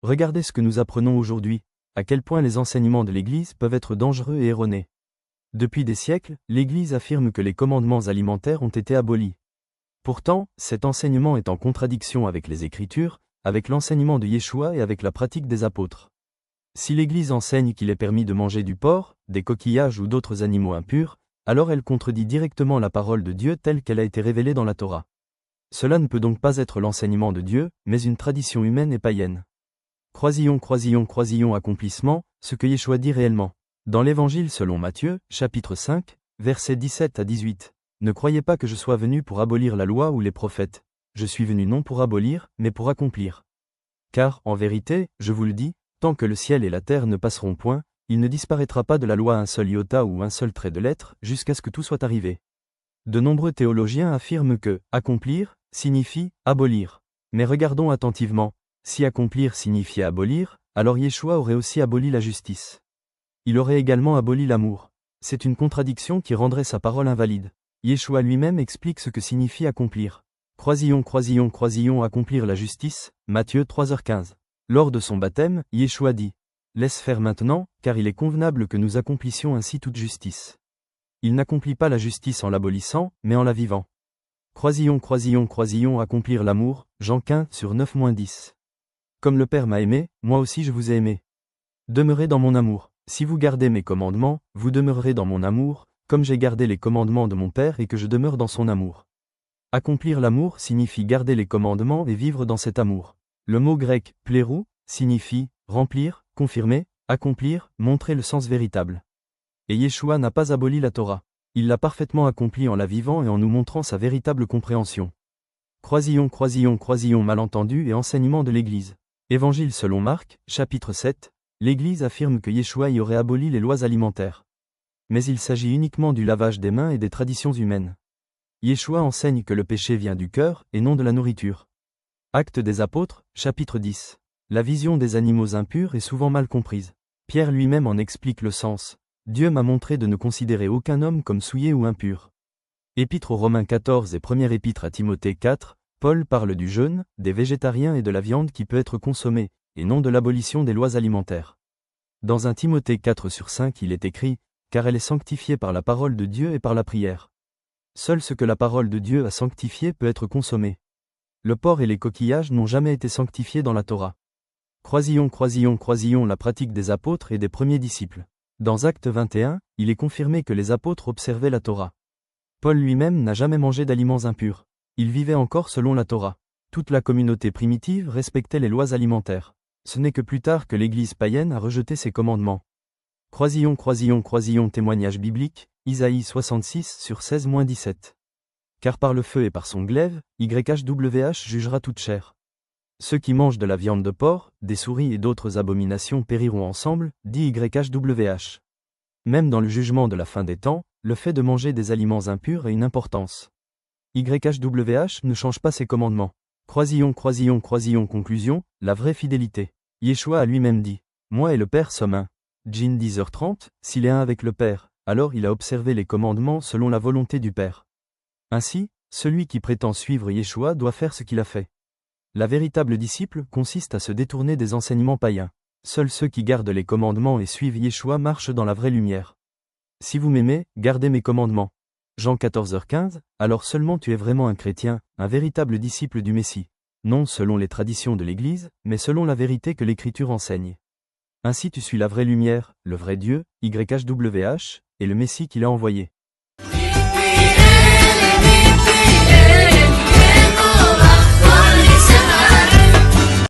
Regardez ce que nous apprenons aujourd'hui, à quel point les enseignements de l'Église peuvent être dangereux et erronés. Depuis des siècles, l'Église affirme que les commandements alimentaires ont été abolis. Pourtant, cet enseignement est en contradiction avec les Écritures, avec l'enseignement de Yeshua et avec la pratique des apôtres. Si l'Église enseigne qu'il est permis de manger du porc, des coquillages ou d'autres animaux impurs, alors elle contredit directement la parole de Dieu telle qu'elle a été révélée dans la Torah. Cela ne peut donc pas être l'enseignement de Dieu, mais une tradition humaine et païenne. Croisillons accomplissement, ce que Yeshua dit réellement. Dans l'Évangile selon Matthieu, chapitre 5, versets 17 à 18. Ne croyez pas que je sois venu pour abolir la loi ou les prophètes. Je suis venu non pour abolir, mais pour accomplir. Car, en vérité, je vous le dis, tant que le ciel et la terre ne passeront point, il ne disparaîtra pas de la loi un seul iota ou un seul trait de lettre, jusqu'à ce que tout soit arrivé. De nombreux théologiens affirment que « accomplir » signifie « abolir ». Mais regardons attentivement, si accomplir signifiait abolir, alors Yeshua aurait aussi aboli la justice. Il aurait également aboli l'amour. C'est une contradiction qui rendrait sa parole invalide. Yeshua lui-même explique ce que signifie accomplir. Croisillons, accomplir la justice, Matthieu 3h15. Lors de son baptême, Yeshua dit « Laisse faire maintenant, car il est convenable que nous accomplissions ainsi toute justice. » Il n'accomplit pas la justice en l'abolissant, mais en la vivant. Croisillons, accomplir l'amour, Jean 15/9-10. Comme le Père m'a aimé, moi aussi je vous ai aimé. Demeurez dans mon amour. Si vous gardez mes commandements, vous demeurerez dans mon amour, comme j'ai gardé les commandements de mon Père et que je demeure dans son amour. Accomplir l'amour signifie garder les commandements et vivre dans cet amour. Le mot grec « plérou » signifie « remplir »,« confirmer »,« accomplir », montrer le sens véritable. Et Yeshua n'a pas aboli la Torah. Il l'a parfaitement accomplie en la vivant et en nous montrant sa véritable compréhension. Croisillons, malentendu et enseignement de l'Église. Évangile selon Marc, chapitre 7, l'Église affirme que Yeshua y aurait aboli les lois alimentaires. Mais il s'agit uniquement du lavage des mains et des traditions humaines. Yeshua enseigne que le péché vient du cœur et non de la nourriture. Actes des apôtres, chapitre 10. La vision des animaux impurs est souvent mal comprise. Pierre lui-même en explique le sens. Dieu m'a montré de ne considérer aucun homme comme souillé ou impur. Épître aux Romains 14 et première épître à Timothée 4, Paul parle du jeûne, des végétariens et de la viande qui peut être consommée, et non de l'abolition des lois alimentaires. Dans 1 Timothée 4/5 il est écrit, car elle est sanctifiée par la parole de Dieu et par la prière. Seul ce que la parole de Dieu a sanctifié peut être consommé. Le porc et les coquillages n'ont jamais été sanctifiés dans la Torah. Croisillons, la pratique des apôtres et des premiers disciples. Dans Acte 21, il est confirmé que les apôtres observaient la Torah. Paul lui-même n'a jamais mangé d'aliments impurs. Il vivait encore selon la Torah. Toute la communauté primitive respectait les lois alimentaires. Ce n'est que plus tard que l'Église païenne a rejeté ces commandements. Croisillons, témoignage biblique, Isaïe 66/16-17. Car par le feu et par son glaive, YHWH jugera toute chair. Ceux qui mangent de la viande de porc, des souris et d'autres abominations périront ensemble, dit YHWH. Même dans le jugement de la fin des temps, le fait de manger des aliments impurs a une importance. YHWH ne change pas ses commandements. Croisillons, conclusion, la vraie fidélité. Yeshua a lui-même dit « Moi et le Père sommes un ». Jean 10h30, s'il est un avec le Père, alors il a observé les commandements selon la volonté du Père. Ainsi, celui qui prétend suivre Yeshua doit faire ce qu'il a fait. La véritable disciple consiste à se détourner des enseignements païens. Seuls ceux qui gardent les commandements et suivent Yeshua marchent dans la vraie lumière. Si vous m'aimez, gardez mes commandements. Jean 14h15, alors seulement tu es vraiment un chrétien, un véritable disciple du Messie. Non selon les traditions de l'Église, mais selon la vérité que l'Écriture enseigne. Ainsi tu suis la vraie lumière, le vrai Dieu, YHWH, et le Messie qu'il a envoyé.